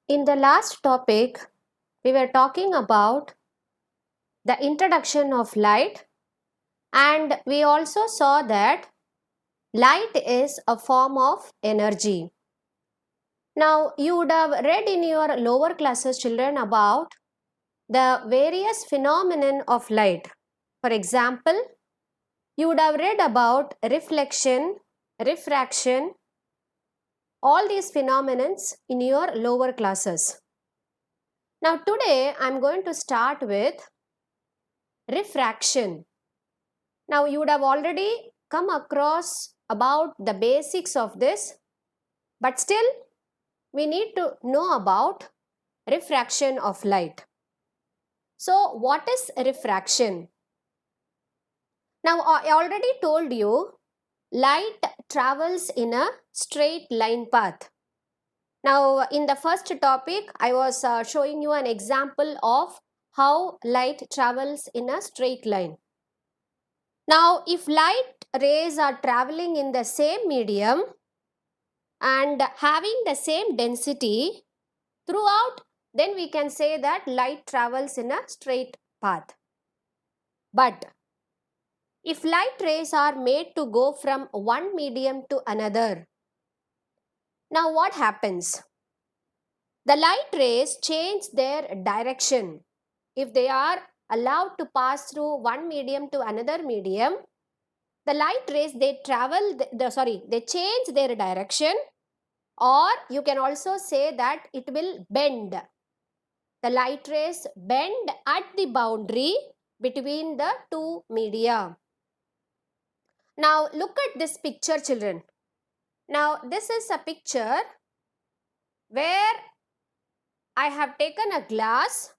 In the last topic, we were talking about the introduction of light, and we also saw that light is a form of energy. Now, you would have read in your lower classes, children, about the various phenomenon of light. For example, you would have read about reflection, refraction, all these phenomena in your lower classes. Now, today I am going to start with refraction. Now, you would have already come across about the basics of this, but still we need to know about refraction of light. So, what is refraction? Now, I already told you light travels in a straight line path. Now, in the first topic, I was showing you an example of how light travels in a straight line. Now, if light rays are traveling in the same medium and having the same density throughout, then we can say that light travels in a straight path. But if light rays are made to go from one medium to another, now what happens? The light rays change their direction. If they are allowed to pass through one medium to another medium, the light rays they they change their direction, or you can also say that it will bend. The light rays bend at the boundary between the two media. Now look at this picture, children. Now this is a picture where I have taken a glass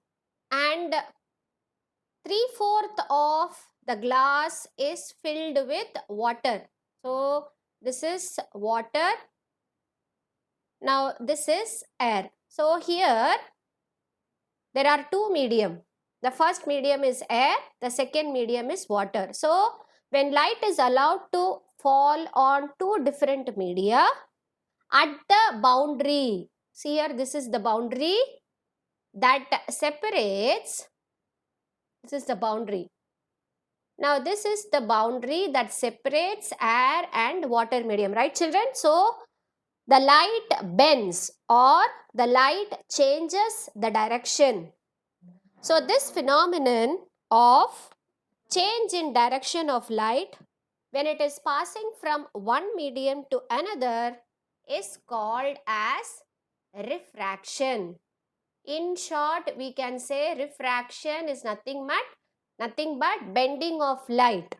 and 3/4 of the glass is filled with water. So this is water. Now this is air. So here there are two medium. The first medium is air, the second medium is water. So when light is allowed to fall on two different media at the boundary, see here, this is the boundary that separates, this is the boundary. Now this is the boundary that separates air and water medium, right children? So the light bends or the light changes the direction. So this phenomenon of change in direction of light when it is passing from one medium to another is called as refraction. In short, we can say refraction is nothing but bending of light.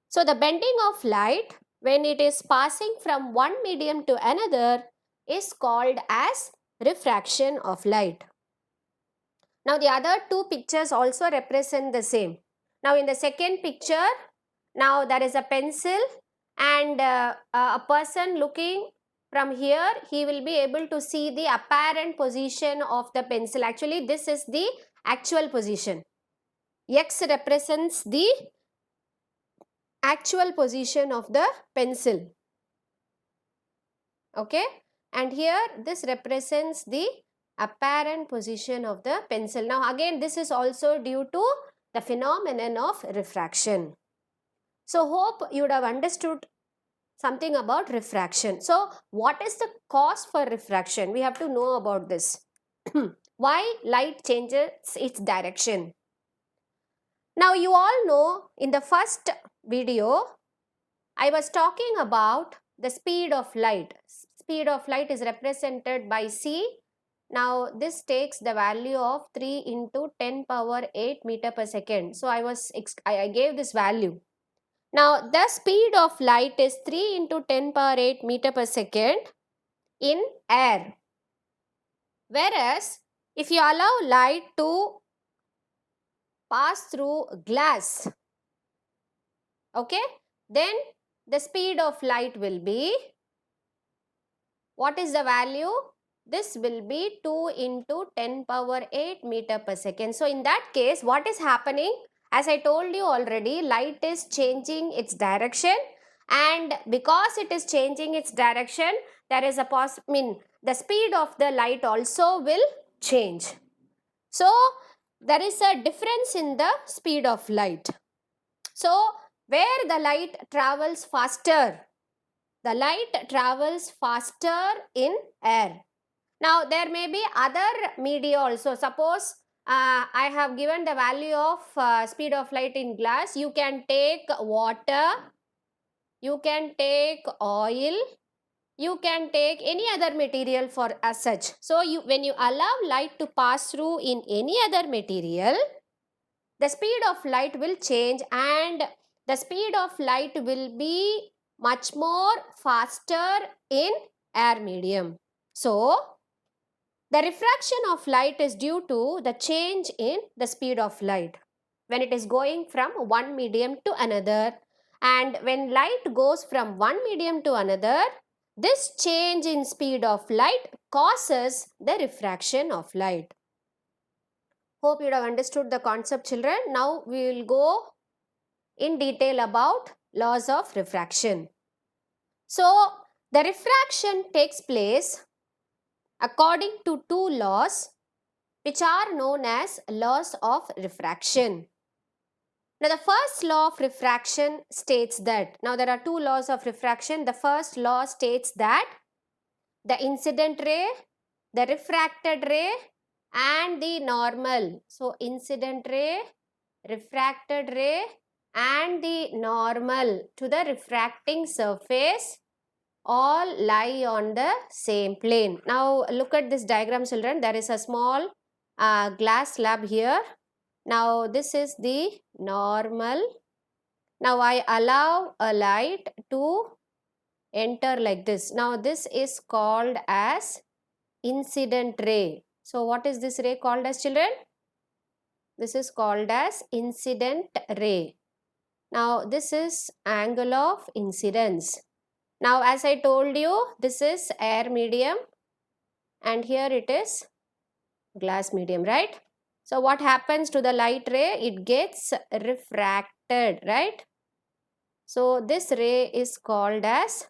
So the bending of light when it is passing from one medium to another is called as refraction of light. Now the other two pictures also represent the same. Now in the second picture, now there is a pencil and a person looking from here, he will be able to see the apparent position of the pencil. Actually, this is the actual position. X represents the actual position of the pencil. Okay, and here this represents the apparent position of the pencil. Now again, this is also due to the phenomenon of refraction. So hope you would have understood something about refraction. So what is the cause for refraction? We have to know about this. Why light changes its direction? Now you all know in the first video I was talking about the speed of light. Speed of light is represented by c. Now this takes the value of 3 into 10 power 8 meter per second. So I gave this value. Now the speed of light is 3 into 10 power 8 meter per second in air. Whereas if you allow light to pass through glass, okay, then the speed of light will be, what is the value? This will be 2 into 10 power 8 meter per second. So in that case, what is happening? As I told you already, light is changing its direction and because it is changing its direction, there is a the speed of the light also will change. So there is a difference in the speed of light. So where the light travels faster, the light travels faster in air. Now there may be other media also. Suppose I have given the value of speed of light in glass. You can take water, you can take oil, you can take any other material for as such. So when you allow light to pass through in any other material, the speed of light will change, and the speed of light will be much more faster in air medium. So the refraction of light is due to the change in the speed of light when it is going from one medium to another. And when light goes from one medium to another, this change in speed of light causes the refraction of light. Hope you have understood the concept, children. Now we will go in detail about laws of refraction. So the refraction takes place according to two laws which are known as laws of refraction. Now the first law of refraction states that, now there are two laws of refraction. The first law states that the incident ray, the refracted ray and the normal. So incident ray, refracted ray and the normal to the refracting surface all lie on the same plane. Now look at this diagram, children. There is a small glass slab here. Now this is the normal. Now I allow a light to enter like this. Now this is called as incident ray. So what is this ray called as, children? This is called as incident ray. Now this is angle of incidence. Now as I told you, this is air medium and here it is glass medium, right? So what happens to the light ray? It gets refracted, right? So this ray is called as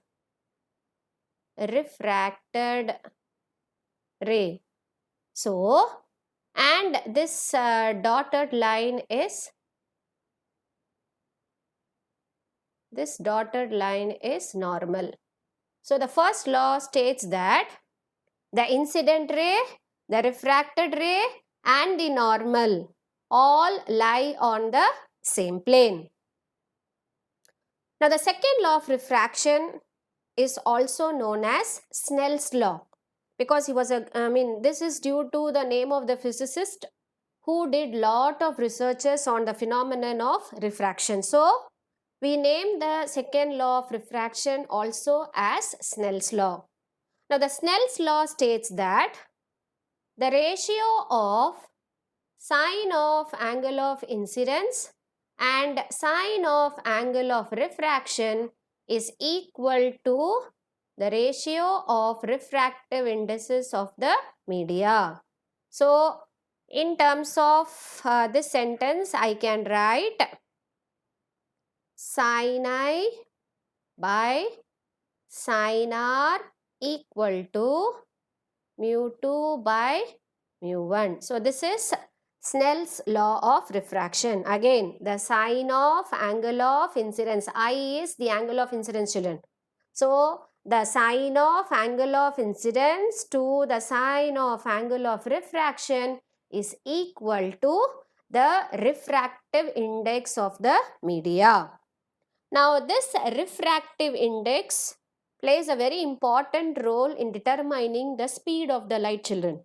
refracted ray. So, and this dotted line is, this dotted line is normal. So the first law states that the incident ray, the refracted ray and the normal all lie on the same plane. Now the second law of refraction is also known as Snell's law, because he was this is due to the name of the physicist who did lot of researches on the phenomenon of refraction. So we name the second law of refraction also as Snell's law. Now the Snell's law states that the ratio of sine of angle of incidence and sine of angle of refraction is equal to the ratio of refractive indices of the media. So in terms of this sentence, I can write sin I by sin R equal to mu 2 by mu 1. So this is Snell's law of refraction. Again, the sine of angle of incidence. I is the angle of incidence, children. So the sine of angle of incidence to the sine of angle of refraction is equal to the refractive index of the media. Now this refractive index plays a very important role in determining the speed of the light, children.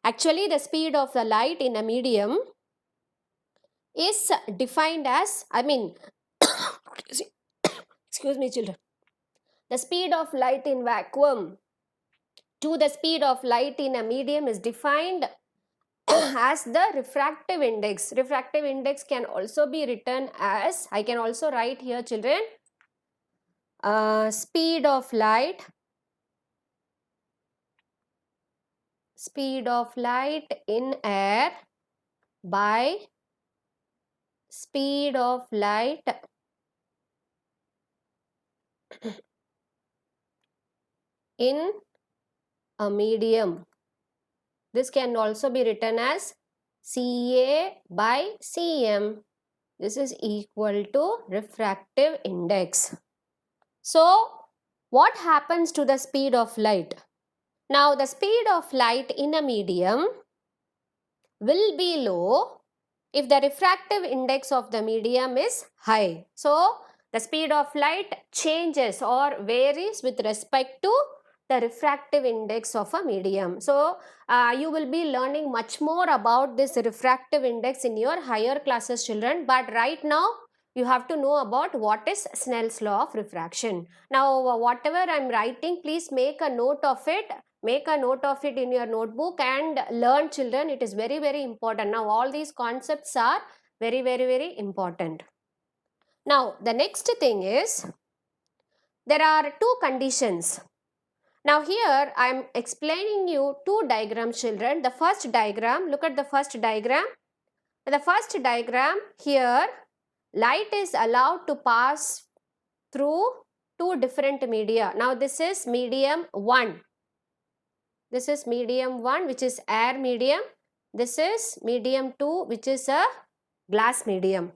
Actually, the speed of the light in a medium is defined as, excuse me, children. The speed of light in vacuum to the speed of light in a medium is defined as the refractive index. Refractive index can also be written as, I can also write here, children, speed of light in air by speed of light in a medium. This can also be written as Ca by Cm. This is equal to refractive index. So, what happens to the speed of light? Now, the speed of light in a medium will be low if the refractive index of the medium is high. So, the speed of light changes or varies with respect to the refractive index of a medium. So, you will be learning much more about this refractive index in your higher classes, children. But right now, you have to know about what is Snell's law of refraction. Now, whatever I am writing, please make a note of it. Make a note of it in your notebook and learn, children. It is very, very important. Now, all these concepts are very, very, very important. Now, the next thing is, there are two conditions. Now, here I am explaining you two diagrams, children. The first diagram, look at the first diagram. The first diagram here, light is allowed to pass through two different media. Now, this is medium 1. This is medium 1, which is air medium. This is medium 2, which is a glass medium.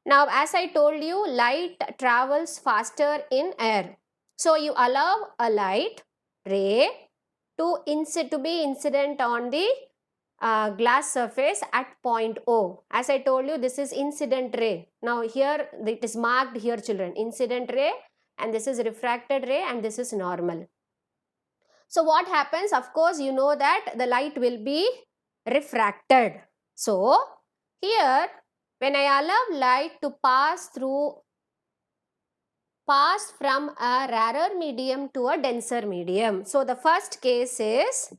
Now, as I told you, light travels faster in air. So, you allow a light ray to be incident on the glass surface at point O. As I told you, this is incident ray. Now, here it is marked here, children. Incident ray, and this is refracted ray, and this is normal. So, what happens? Of course, you know that the light will be refracted. So, here when I allow light to pass from a rarer medium to a denser medium. So, the first case is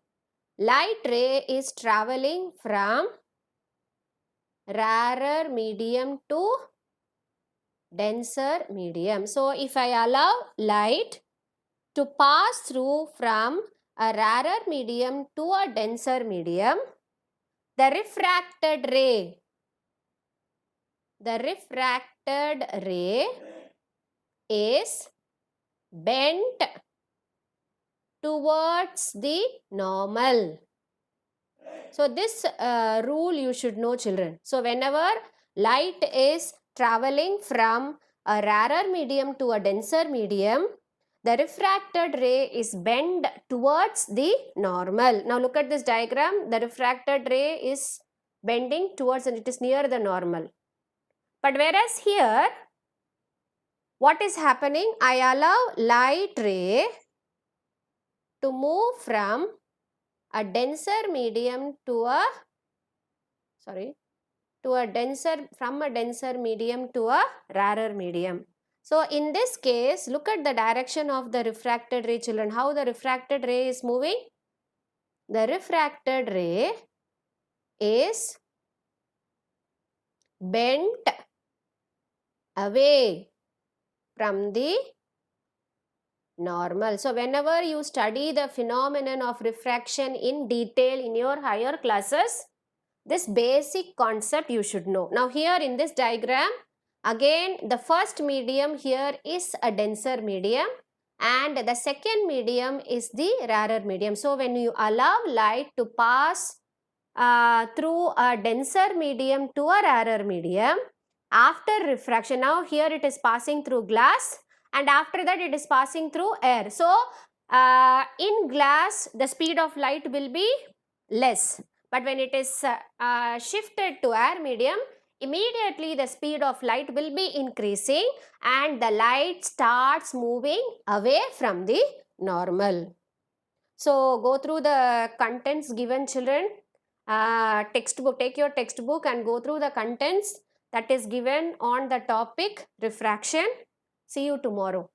light ray is traveling from rarer medium to denser medium. So, if I allow light to pass through from a rarer medium to a denser medium, the refracted ray is bent towards the normal. So, this rule you should know, children. So, whenever light is traveling from a rarer medium to a denser medium, the refracted ray is bent towards the normal. Now, look at this diagram. The refracted ray is bending towards, and it is near the normal. But whereas here, what is happening? I allow light ray to move from a denser medium to a denser medium to a rarer medium. So, in this case, look at the direction of the refracted ray, children. How the refracted ray is moving? The refracted ray is bent away from the normal. So, whenever you study the phenomenon of refraction in detail in your higher classes, this basic concept you should know. Now, here in this diagram, again the first medium here is a denser medium and the second medium is the rarer medium. So, when you allow light to pass through a denser medium to a rarer medium, after refraction, now here it is passing through glass and after that it is passing through air. So, in glass the speed of light will be less, but when it is shifted to air medium, immediately the speed of light will be increasing and the light starts moving away from the normal. So, go through the contents given, children. Textbook, take your textbook and go through the contents that is given on the topic refraction. See you tomorrow.